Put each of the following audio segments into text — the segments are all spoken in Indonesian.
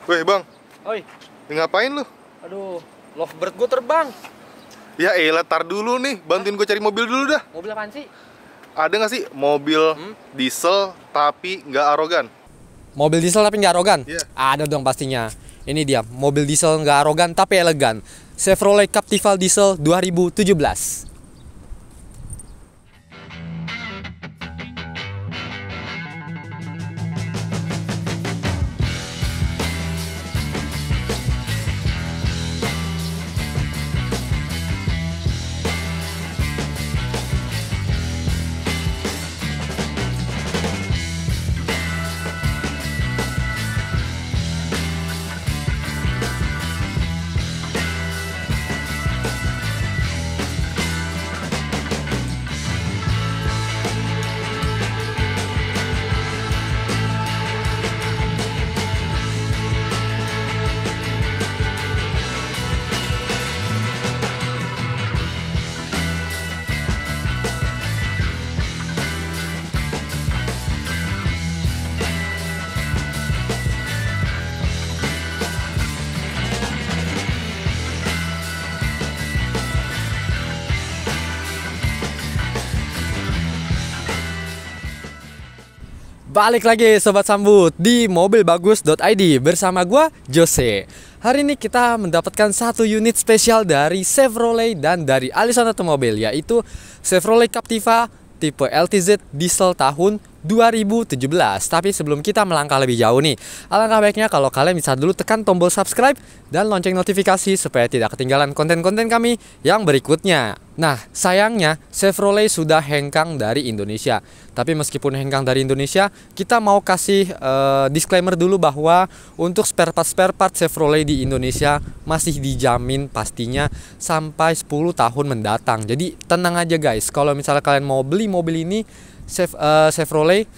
Weh bang, Oi, ngapain lu? aduh, lovebird gue terbang. Ya elah, tar dulu nih, bantuin gue cari mobil dulu dah. Mobil apaan sih? Ada nggak sih mobil diesel tapi nggak arogan? Mobil diesel tapi nggak arogan? Iya. Ada dong pastinya. Ini dia, mobil diesel nggak arogan tapi elegan. Chevrolet Captiva Diesel 2017. Balik lagi Sobat Sambut di mobilbagus.id bersama gua Jose. Hari ini kita mendapatkan satu unit spesial dari Chevrolet dan dari Allison Automobile, yaitu Chevrolet Captiva tipe LTZ diesel tahun 2017. Tapi sebelum kita melangkah lebih jauh nih, alangkah baiknya kalau kalian bisa dulu tekan tombol subscribe dan lonceng notifikasi supaya tidak ketinggalan konten-konten kami yang berikutnya. Nah, sayangnya Chevrolet sudah hengkang dari Indonesia. Tapi meskipun hengkang dari Indonesia, kita mau kasih disclaimer dulu bahwa untuk spare part Chevrolet di Indonesia masih dijamin pastinya sampai 10 tahun mendatang. Jadi tenang aja guys, kalau misalnya kalian mau beli mobil ini Chevrolet,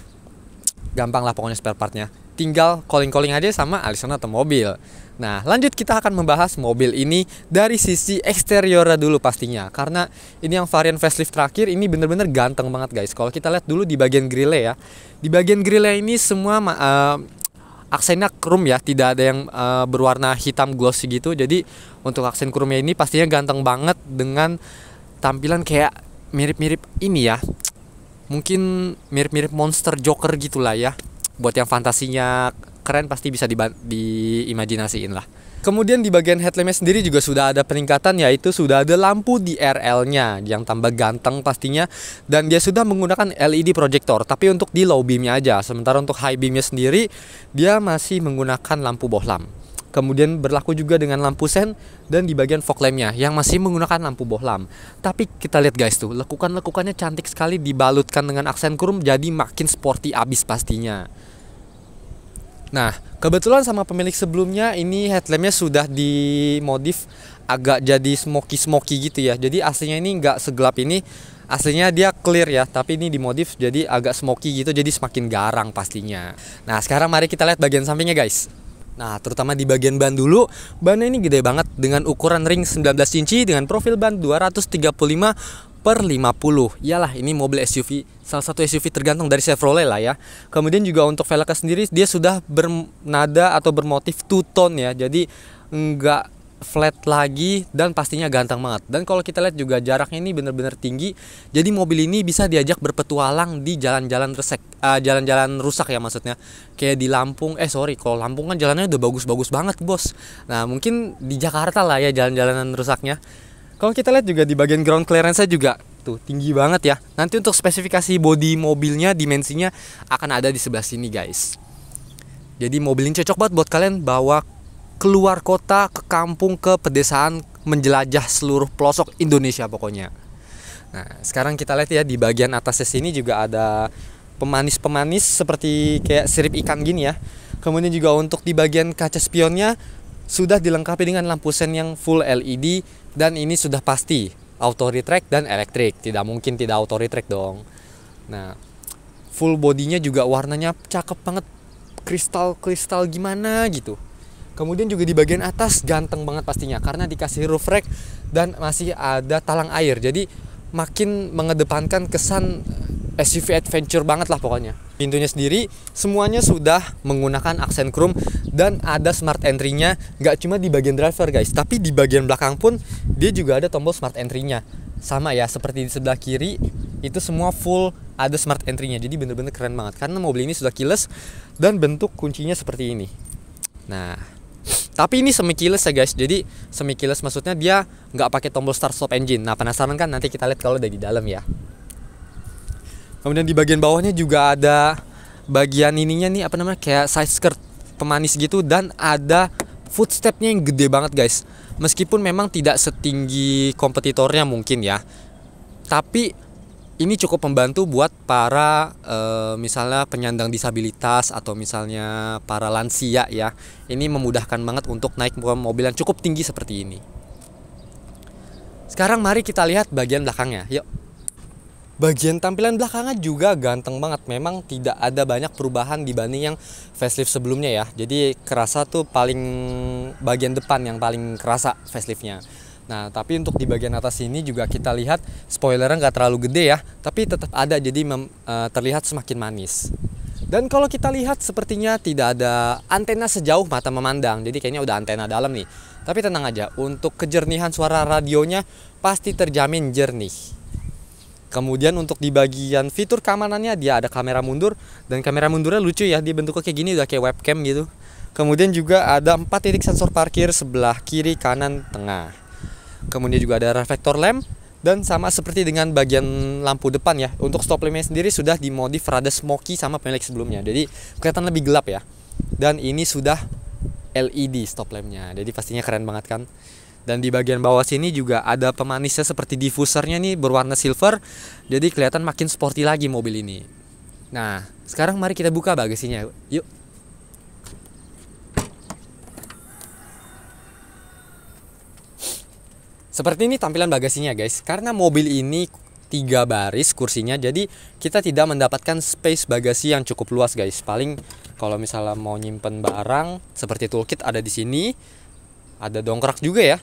gampang lah pokoknya spare partnya. Tinggal calling-calling aja sama Allison Automobile. Nah, lanjut kita akan membahas mobil ini dari sisi eksteriornya dulu pastinya. Karena ini yang varian facelift terakhir, ini bener-bener ganteng banget guys. Kalau kita lihat dulu di bagian grille ya. Di bagian grille ini semua aksennya chrome ya, tidak ada yang berwarna hitam glossy gitu. Jadi untuk aksen chrome ini pastinya ganteng banget dengan tampilan kayak mirip-mirip ini ya. Mungkin mirip-mirip monster Joker gitulah ya. Buat yang fantasinya keren pasti bisa diimajinasiin lah. Kemudian di bagian headlampnya sendiri juga sudah ada peningkatan, yaitu sudah ada lampu di RL-nya yang tambah ganteng pastinya, dan dia sudah menggunakan LED projector tapi untuk di low beam-nya aja. Sementara untuk high beam-nya sendiri dia masih menggunakan lampu bohlam. Kemudian berlaku juga dengan lampu sen dan di bagian fog lamp-nya yang masih menggunakan lampu bohlam. Tapi kita lihat guys tuh, lekukan-lekukannya cantik sekali, dibalutkan dengan aksen chrome jadi makin sporty abis pastinya. Nah, kebetulan sama pemilik sebelumnya ini headlampnya sudah dimodif agak jadi smoky gitu ya. Jadi aslinya ini nggak segelap ini, aslinya dia clear ya, tapi ini dimodif jadi agak smoky gitu, jadi semakin garang pastinya. Nah, sekarang mari kita lihat bagian sampingnya guys. Nah, terutama di bagian ban dulu, bannya ini gede banget dengan ukuran ring 19 inci dengan profil ban 235/50. Iyalah, ini mobil SUV, salah satu SUV tergantung dari Chevrolet lah ya. Kemudian juga untuk velgnya sendiri dia sudah bernada atau bermotif two tone ya. Jadi enggak flat lagi dan pastinya ganteng banget. Dan kalau kita lihat juga jaraknya ini benar-benar tinggi. Jadi mobil ini bisa diajak berpetualang di jalan-jalan jalan-jalan rusak ya maksudnya. Kayak di Lampung, kalau Lampung kan jalannya udah bagus-bagus banget, Bos. Nah, mungkin di Jakarta lah ya jalan-jalanan rusaknya. Kalau kita lihat juga di bagian ground clearance juga tuh tinggi banget ya. Nanti untuk spesifikasi bodi mobilnya, dimensinya akan ada di sebelah sini guys. Jadi mobil ini cocok banget buat kalian bawa keluar kota, ke kampung, ke pedesaan, menjelajah seluruh pelosok Indonesia pokoknya. Nah, sekarang kita lihat ya di bagian atasnya sini juga ada pemanis-pemanis seperti kayak sirip ikan gini ya. Kemudian juga untuk di bagian kaca spionnya sudah dilengkapi dengan lampu sen yang full LED, dan ini sudah pasti auto retract dan elektrik. Tidak mungkin tidak auto retract dong. Nah, full bodinya juga warnanya cakep banget, kristal gimana gitu. Kemudian juga di bagian atas ganteng banget pastinya karena dikasih roof rack dan masih ada talang air. Jadi makin mengedepankan kesan SUV adventure banget lah pokoknya. Pintunya sendiri semuanya sudah menggunakan aksen chrome dan ada smart entry-nya, nggak cuma di bagian driver guys, tapi di bagian belakang pun dia juga ada tombol smart entry-nya. Sama ya seperti di sebelah kiri, itu semua full ada smart entry-nya. Jadi bener-bener keren banget karena mobil ini sudah keyless dan bentuk kuncinya seperti ini. Nah, tapi ini semi keyless ya guys. Jadi semi keyless maksudnya dia nggak pakai tombol start stop engine. Nah, penasaran kan? Nanti kita lihat kalau udah di dalam ya. Kemudian di bagian bawahnya juga ada bagian ininya nih, apa namanya, kayak side skirt pemanis gitu, dan ada footstepnya yang gede banget guys. Meskipun memang tidak setinggi kompetitornya mungkin ya, tapi ini cukup membantu buat para misalnya penyandang disabilitas atau misalnya para lansia ya. Ini memudahkan banget untuk naik mobil yang cukup tinggi seperti ini. Sekarang mari kita lihat bagian belakangnya, yuk. Bagian tampilan belakangnya juga ganteng banget. Memang tidak ada banyak perubahan dibanding yang facelift sebelumnya ya. Jadi kerasa tuh paling bagian depan yang paling kerasa faceliftnya. Nah, tapi untuk di bagian atas ini juga kita lihat spoilernya nggak terlalu gede ya, tapi tetap ada, jadi terlihat semakin manis. Dan kalau kita lihat sepertinya tidak ada antena sejauh mata memandang, jadi kayaknya udah antena dalam nih. Tapi tenang aja, untuk kejernihan suara radionya pasti terjamin jernih. Kemudian untuk di bagian fitur keamanannya dia ada kamera mundur, dan kamera mundurnya lucu ya, dia bentuknya kayak gini, udah kayak webcam gitu. Kemudian juga ada 4 titik sensor parkir sebelah kiri, kanan, tengah. Kemudian juga ada reflektor lamp, dan sama seperti dengan bagian lampu depan ya. Untuk stop lampnya sendiri sudah dimodif rada smoky sama pemilik sebelumnya, jadi kelihatan lebih gelap ya. Dan ini sudah LED stop lampnya, jadi pastinya keren banget kan. Dan di bagian bawah sini juga ada pemanisnya seperti diffusernya nih berwarna silver, jadi kelihatan makin sporty lagi mobil ini. Nah, sekarang mari kita buka bagasinya, yuk. Seperti ini tampilan bagasinya guys. Karena mobil ini 3 baris kursinya, jadi kita tidak mendapatkan space bagasi yang cukup luas guys. Paling kalau misalnya mau nyimpen barang seperti toolkit ada di sini, ada dongkrak juga ya.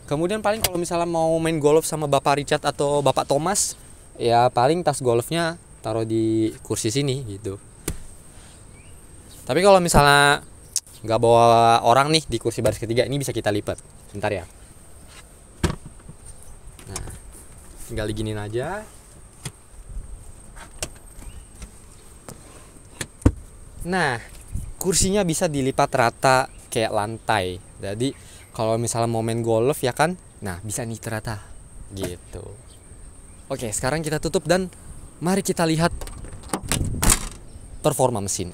Kemudian paling kalau misalnya mau main golf sama Bapak Richard atau Bapak Thomas, ya paling tas golfnya taruh di kursi sini gitu. Tapi kalau misalnya nggak bawa orang nih di kursi baris ketiga, ini bisa kita lipat. Bentar ya. Nah, tinggal diginin aja. Nah, kursinya bisa dilipat rata kayak lantai. Jadi kalau misalnya mau main golf ya kan, nah bisa nih ternyata gitu. Oke, sekarang kita tutup dan mari kita lihat performa mesin.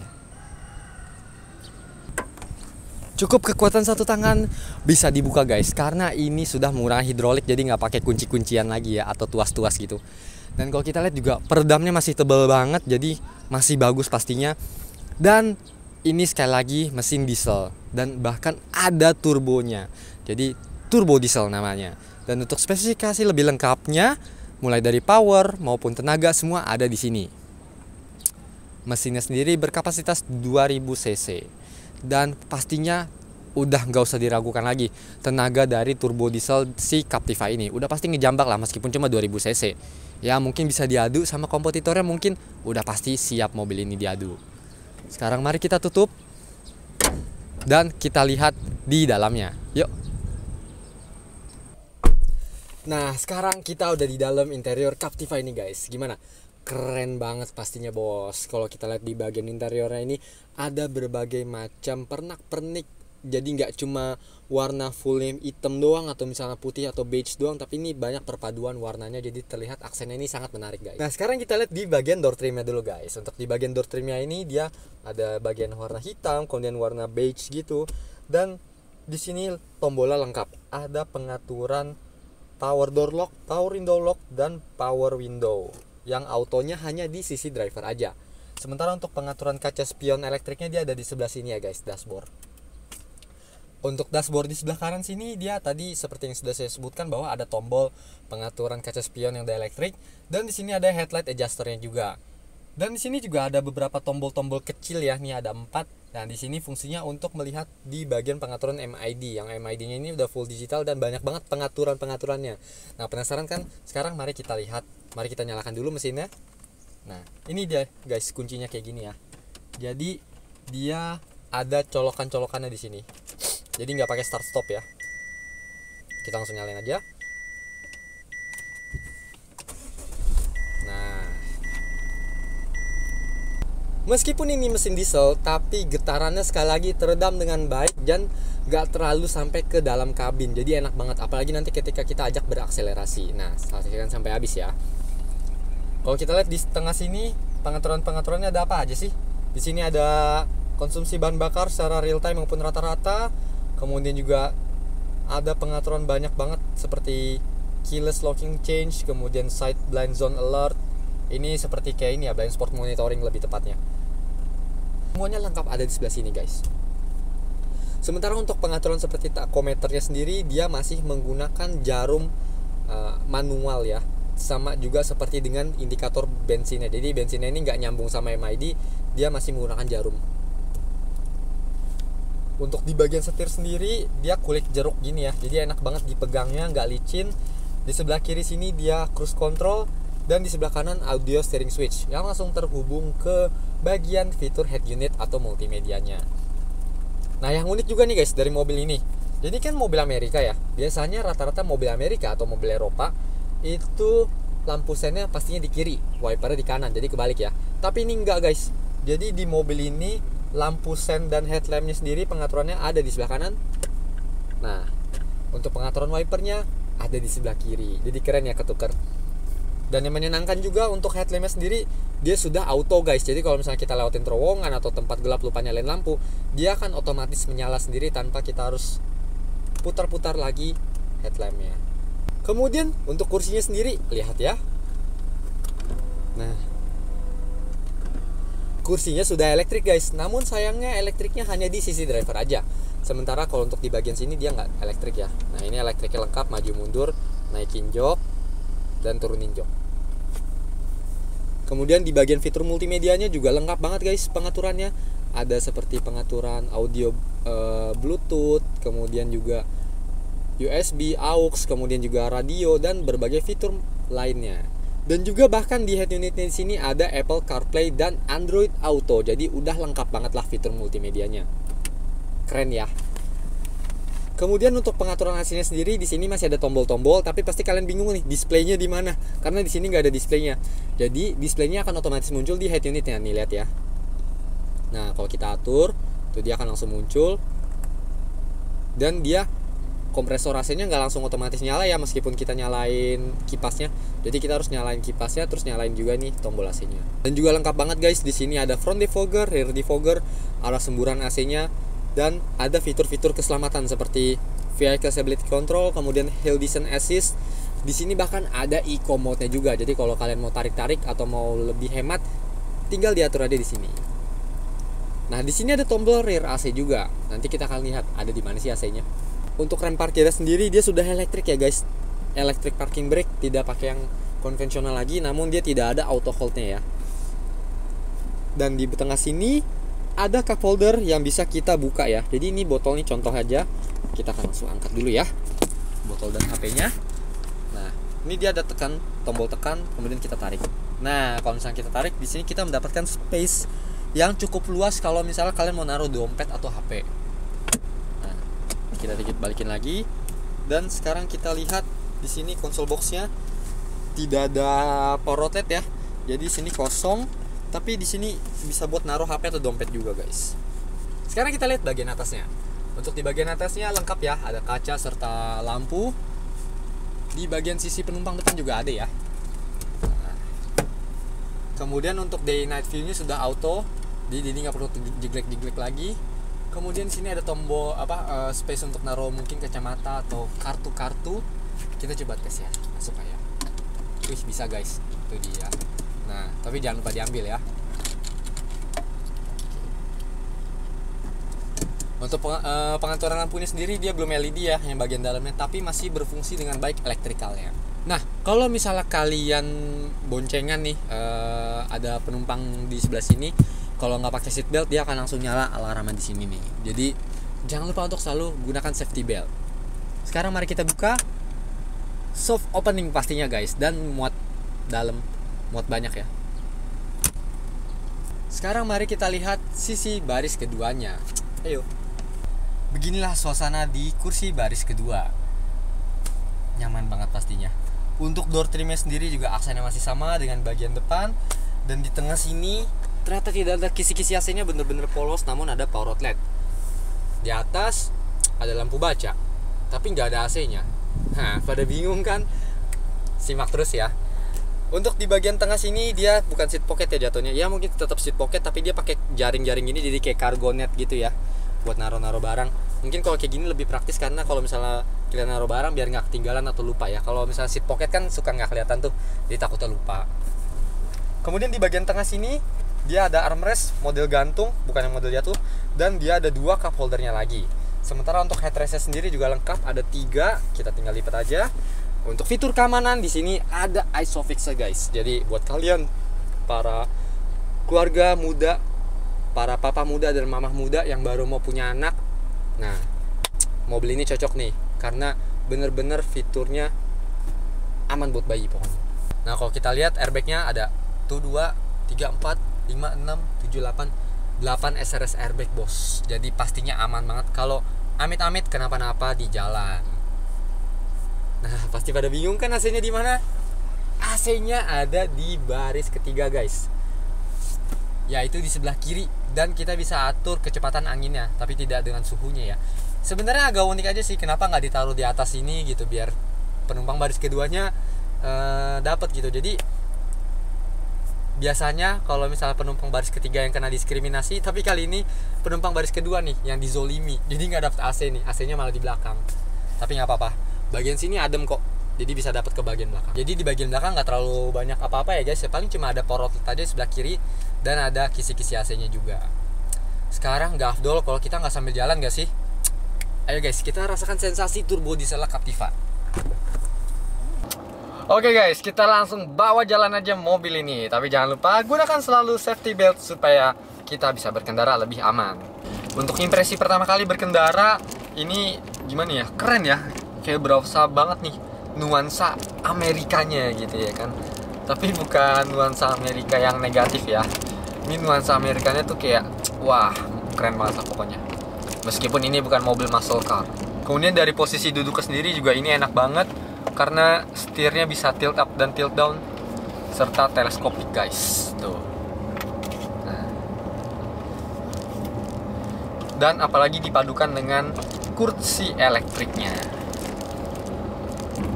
Cukup kekuatan satu tangan bisa dibuka guys, karena ini sudah menggunakan hidrolik, jadi nggak pakai kunci-kuncian lagi ya atau tuas-tuas gitu. Dan kalau kita lihat juga peredamnya masih tebal banget, jadi masih bagus pastinya. Dan ini sekali lagi mesin diesel dan bahkan ada turbonya, jadi turbo diesel namanya. Dan untuk spesifikasi lebih lengkapnya, mulai dari power maupun tenaga semua ada di sini. Mesinnya sendiri berkapasitas 2000 cc dan pastinya udah nggak usah diragukan lagi, tenaga dari turbo diesel si Captiva ini udah pasti ngejambak lah, meskipun cuma 2000 cc. Ya mungkin bisa diadu sama kompetitornya, mungkin udah pasti siap mobil ini diadu. Sekarang mari kita tutup dan kita lihat di dalamnya, yuk. Nah, sekarang kita udah di dalam interior Captiva ini guys. Gimana? Keren banget pastinya bos. Kalau kita lihat di bagian interiornya ini ada berbagai macam pernak-pernik. Jadi nggak cuma warna full hitam doang atau misalnya putih atau beige doang, tapi ini banyak perpaduan warnanya, jadi terlihat aksennya ini sangat menarik guys. Nah, sekarang kita lihat di bagian door trimnya dulu guys. Untuk di bagian door trimnya ini dia ada bagian warna hitam, kemudian warna beige gitu. Dan di sini tombolnya lengkap. Ada pengaturan power door lock, power window lock, dan power window. Yang autonya hanya di sisi driver aja. Sementara untuk pengaturan kaca spion elektriknya dia ada di sebelah sini ya guys, dashboard. Untuk dashboard di sebelah kanan sini dia tadi seperti yang sudah saya sebutkan bahwa ada tombol pengaturan kaca spion yang dielektrik, dan di sini ada headlight adjusternya juga. Dan di sini juga ada beberapa tombol-tombol kecil ya, nih ada 4. Dan di sini fungsinya untuk melihat di bagian pengaturan MID. Yang MID-nya ini udah full digital dan banyak banget pengaturan-pengaturannya. Nah, penasaran kan? Sekarang mari kita lihat. Mari kita nyalakan dulu mesinnya. Nah, ini dia guys kuncinya kayak gini ya. Jadi dia ada colokan-colokannya di sini. Jadi nggak pakai start stop ya. Kita langsung nyalain aja. Nah, meskipun ini mesin diesel, tapi getarannya sekali lagi teredam dengan baik dan nggak terlalu sampai ke dalam kabin. Jadi enak banget. Apalagi nanti ketika kita ajak berakselerasi. Nah, saksikan sampai habis ya. Kalau kita lihat di tengah sini, pengaturan-pengaturannya ada apa aja sih? Di sini ada konsumsi bahan bakar secara real time maupun rata-rata. Kemudian juga ada pengaturan banyak banget seperti keyless locking change, kemudian side blind zone alert. Ini seperti kayak ini ya, blind spot monitoring lebih tepatnya. Semuanya lengkap ada di sebelah sini guys. Sementara untuk pengaturan seperti tachometernya sendiri, dia masih menggunakan jarum manual ya. Sama juga seperti dengan indikator bensinnya. Jadi bensinnya ini nggak nyambung sama MID, dia masih menggunakan jarum. Untuk di bagian setir sendiri dia kulit jeruk gini ya, jadi enak banget dipegangnya, nggak licin. Di sebelah kiri sini dia cruise control, dan di sebelah kanan audio steering switch yang langsung terhubung ke bagian fitur head unit atau multimedianya. Nah, yang unik juga nih guys dari mobil ini, jadi kan mobil Amerika ya, biasanya rata-rata mobil Amerika atau mobil Eropa itu lampu sennya pastinya di kiri, wipernya di kanan, jadi kebalik ya. Tapi ini enggak guys, jadi di mobil ini lampu sen dan headlampnya sendiri pengaturannya ada di sebelah kanan. Nah, untuk pengaturan wipernya ada di sebelah kiri, jadi keren ya, ketuker. Dan yang menyenangkan juga untuk headlampnya sendiri, dia sudah auto guys. Jadi kalau misalnya kita lewatin terowongan atau tempat gelap lupa nyalain lampu, dia akan otomatis menyala sendiri tanpa kita harus putar-putar lagi headlampnya. Kemudian untuk kursinya sendiri, lihat ya. Nah, kursinya sudah elektrik guys. Namun sayangnya elektriknya hanya di sisi driver aja. Sementara kalau untuk di bagian sini dia nggak elektrik ya. Nah, ini elektriknya lengkap, maju mundur, naikin jok dan turunin jok. Kemudian di bagian fitur multimedianya juga lengkap banget guys pengaturannya. Ada seperti pengaturan audio Bluetooth, kemudian juga USB, AUX, kemudian juga radio dan berbagai fitur lainnya. Dan juga bahkan di head unitnya di sini ada Apple CarPlay dan Android Auto. Jadi udah lengkap banget lah fitur multimedianya. Keren ya. Kemudian untuk pengaturan AC-nya sendiri di sini masih ada tombol-tombol, tapi pasti kalian bingung nih displaynya di mana? Karena di sini nggak ada displaynya. Jadi displaynya akan otomatis muncul di head unitnya nih, lihat ya. Nah, kalau kita atur, tuh dia akan langsung muncul. Dan dia kompresor AC-nya nggak langsung otomatis nyala ya, meskipun kita nyalain kipasnya. Jadi kita harus nyalain kipasnya, terus nyalain juga nih tombol AC-nya. Dan juga lengkap banget guys, di sini ada front defogger, rear defogger, arah semburan AC-nya, dan ada fitur-fitur keselamatan seperti vehicle stability control, kemudian hill descent assist. Di sini bahkan ada eco mode-nya juga. Jadi kalau kalian mau tarik-tarik atau mau lebih hemat, tinggal diatur aja di sini. Nah, di sini ada tombol rear AC juga. Nanti kita akan lihat ada di mana sih AC-nya. Untuk rem parkirnya sendiri dia sudah elektrik ya guys. Electric parking brake, tidak pakai yang konvensional lagi, namun dia tidak ada auto hold-nya ya. Dan di tengah sini ada cup holder yang bisa kita buka ya. Jadi ini botol nih contoh aja. Kita akan langsung angkat dulu ya botol dan HP-nya. Nah, ini dia ada tombol tekan, kemudian kita tarik. Nah, kalau misalnya kita tarik, di sini kita mendapatkan space yang cukup luas kalau misalnya kalian mau naruh dompet atau HP. Nah, kita dikit balikin lagi. Dan sekarang kita lihat di sini konsol box-nya tidak ada power outlet ya. Jadi sini kosong, tapi di sini bisa buat naruh HP atau dompet juga guys. Sekarang kita lihat bagian atasnya. Untuk di bagian atasnya lengkap ya, ada kaca serta lampu. Di bagian sisi penumpang depan juga ada ya. Nah, kemudian untuk day night view-nya sudah auto. Jadi nggak perlu jiglek-jiglek lagi. Kemudian sini ada tombol space untuk naruh mungkin kacamata atau kartu-kartu. Kita coba tes ya, masuk aja. Wih, bisa guys, itu dia. Nah, tapi jangan lupa diambil ya. Untuk pengaturan lampunya sendiri dia belum LED ya, yang bagian dalamnya, tapi masih berfungsi dengan baik elektrikalnya. Nah, kalau misalnya kalian boncengan nih, ada penumpang di sebelah sini, kalau nggak pakai seat belt dia akan langsung nyala alarmnya di sini nih. Jadi jangan lupa untuk selalu gunakan safety belt. Sekarang mari kita buka soft opening pastinya guys, dan muat dalam, muat banyak ya. Sekarang mari kita lihat sisi baris keduanya. Ayo. Beginilah suasana di kursi baris kedua. Nyaman banget pastinya. Untuk door trimnya sendiri juga aksennya masih sama dengan bagian depan. Dan di tengah sini ternyata tidak ada kisi-kisi AC-nya, bener-bener polos, namun ada power outlet. Di atas ada lampu baca, tapi nggak ada AC-nya. Nah, pada bingung kan? Simak terus ya. Untuk di bagian tengah sini dia bukan seat pocket ya jatuhnya. Ya mungkin tetap seat pocket, tapi dia pakai jaring-jaring gini, jadi kayak cargo net gitu ya, buat naruh-naruh barang. Mungkin kalau kayak gini lebih praktis, karena kalau misalnya kita naruh barang biar nggak ketinggalan atau lupa ya. Kalau misalnya seat pocket kan suka nggak kelihatan tuh, jadi takutnya lupa. Kemudian di bagian tengah sini dia ada armrest model gantung, bukan yang model jatuh, dan dia ada 2 cup holdernya lagi. Sementara untuk headrestnya sendiri juga lengkap, ada 3, kita tinggal lipat aja. Untuk fitur keamanan di sini ada ISOFIX guys. Jadi buat kalian para keluarga muda, para papa muda dan mamah muda yang baru mau punya anak, nah mobil ini cocok nih karena bener-bener fiturnya aman buat bayi pokoknya. Nah kalau kita lihat airbagnya ada tuh 2, 3, 4, 5, 6, 7, 8 SRS airbag bos. Jadi pastinya aman banget kalau amit-amit kenapa-napa di jalan. Nah, pasti pada bingung kan AC-nya di mana? AC-nya ada di baris ketiga, guys. Yaitu di sebelah kiri, dan kita bisa atur kecepatan anginnya, tapi tidak dengan suhunya ya. Sebenarnya agak unik aja sih, kenapa nggak ditaruh di atas ini gitu, biar penumpang baris keduanya dapat gitu. Jadi biasanya kalau misalnya penumpang baris ketiga yang kena diskriminasi, tapi kali ini penumpang baris kedua nih yang dizolimi, jadi nggak dapat AC nih, AC-nya malah di belakang. Tapi nggak apa-apa, bagian sini adem kok, jadi bisa dapat ke bagian belakang. Jadi di bagian belakang nggak terlalu banyak apa-apa ya guys, ya paling cuma ada power outlet aja sebelah kiri, dan ada kisi-kisi AC-nya juga. Sekarang nggak afdol kalau kita nggak sambil jalan nggak sih? Ayo guys, kita rasakan sensasi turbo diesel Captiva. Oke guys, kita langsung bawa jalan aja mobil ini. Tapi jangan lupa gunakan selalu safety belt supaya kita bisa berkendara lebih aman. Untuk impresi pertama kali berkendara, ini gimana ya? Keren ya. Kayak berasa banget nih nuansa Amerikanya gitu ya kan. Tapi bukan nuansa Amerika yang negatif ya. Ini nuansa Amerikanya tuh kayak wah, keren banget lah pokoknya. Meskipun ini bukan mobil muscle car. Kemudian dari posisi duduk sendiri juga ini enak banget, karena setirnya bisa tilt up dan tilt down serta teleskopik guys tuh. Nah. Dan apalagi dipadukan dengan kursi elektriknya.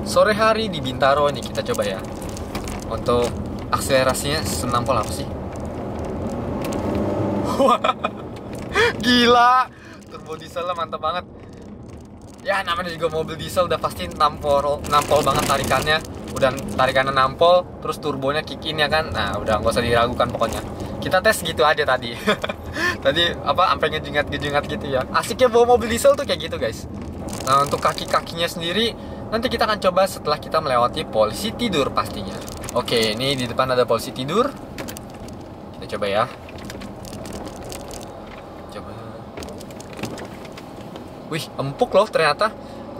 Sore hari di Bintaro ini kita coba ya. Untuk akselerasinya senampol apa sih? Gila, turbo dieselnya mantap banget. Ya namanya juga mobil diesel udah pasti nampol banget tarikannya. Udah tarikannya nampol, terus turbonya kick in ya kan. Nah udah nggak usah diragukan pokoknya. Kita tes gitu aja tadi. Tadi apa sampai ngejengat gitu ya. Asiknya bawa mobil diesel tuh kayak gitu guys. Nah untuk kaki-kakinya sendiri nanti kita akan coba setelah kita melewati polisi tidur pastinya. Oke, ini di depan ada polisi tidur. Kita coba ya. Wih, empuk loh ternyata.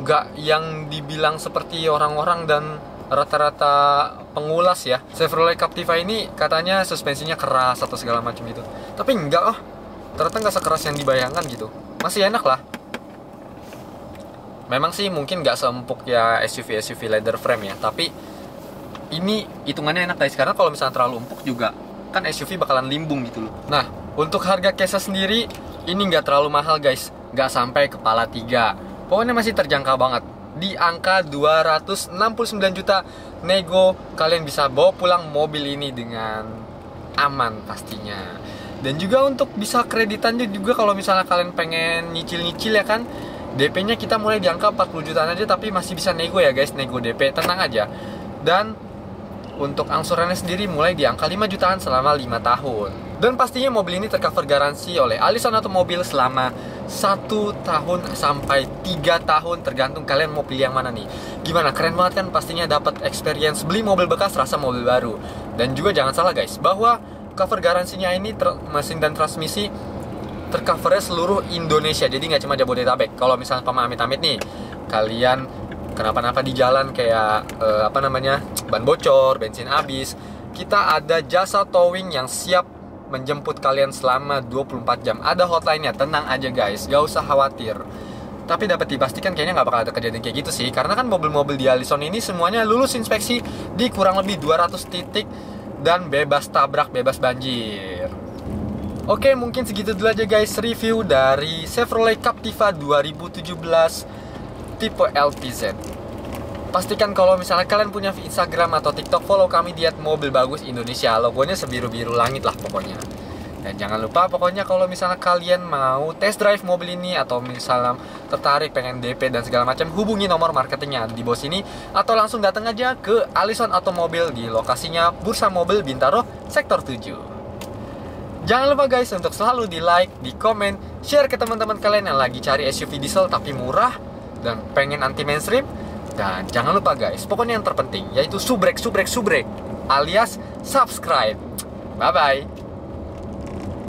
Nggak yang dibilang seperti orang-orang dan rata-rata pengulas ya. Chevrolet Captiva ini katanya suspensinya keras atau segala macam gitu. Tapi enggak oh. Ternyata nggak sekeras yang dibayangkan gitu. Masih enak lah. Memang sih mungkin nggak seempuk ya SUV leather frame ya. Tapi ini hitungannya enak guys. Karena kalau misalnya terlalu empuk juga kan SUV bakalan limbung gitu loh. Nah, untuk harga case sendiri ini nggak terlalu mahal guys. Nggak sampai kepala 3. Pokoknya masih terjangkau banget. Di angka 269 juta nego, kalian bisa bawa pulang mobil ini dengan aman pastinya. Dan juga untuk bisa kreditan juga kalau misalnya kalian pengen nyicil-nyicil ya kan. DP-nya kita mulai di angka 40 jutaan aja, tapi masih bisa nego ya guys, nego DP, tenang aja. Dan untuk angsurannya sendiri mulai di angka 5 jutaan selama 5 tahun. Dan pastinya mobil ini tercover garansi oleh Allison Automobile selama 1 tahun sampai 3 tahun, tergantung kalian mau pilih yang mana nih. Gimana, keren banget kan? Pastinya dapat experience beli mobil bekas rasa mobil baru. Dan juga jangan salah guys, bahwa cover garansinya ini mesin dan transmisi tercovernya seluruh Indonesia. Jadi nggak cuma Jabodetabek. Kalau misalnya amit-amit nih kalian kenapa-napa di jalan kayak ban bocor, bensin habis, kita ada jasa towing yang siap menjemput kalian selama 24 jam. Ada hotline-nya, tenang aja guys, gak usah khawatir. Tapi dapat dipastikan kayaknya nggak bakal ada kejadian kayak gitu sih, karena kan mobil-mobil di Allison ini semuanya lulus inspeksi di kurang lebih 200 titik dan bebas tabrak, bebas banjir. Oke, mungkin segitu dulu aja guys review dari Chevrolet Captiva 2017 tipe LTZ. Pastikan kalau misalnya kalian punya Instagram atau TikTok, follow kami di @mobilbagusindonesia. Logonya sebiru-biru langit lah pokoknya. Dan jangan lupa pokoknya kalau misalnya kalian mau test drive mobil ini atau misalnya tertarik pengen DP dan segala macam, hubungi nomor marketingnya di bawah sini atau langsung datang aja ke Allison Automobil di lokasinya Bursa Mobil Bintaro Sektor 7. Jangan lupa guys untuk selalu di like, di komen, share ke teman-teman kalian yang lagi cari SUV diesel tapi murah dan pengen anti mainstream. Dan jangan lupa guys, pokoknya yang terpenting yaitu subrek alias subscribe. Bye bye.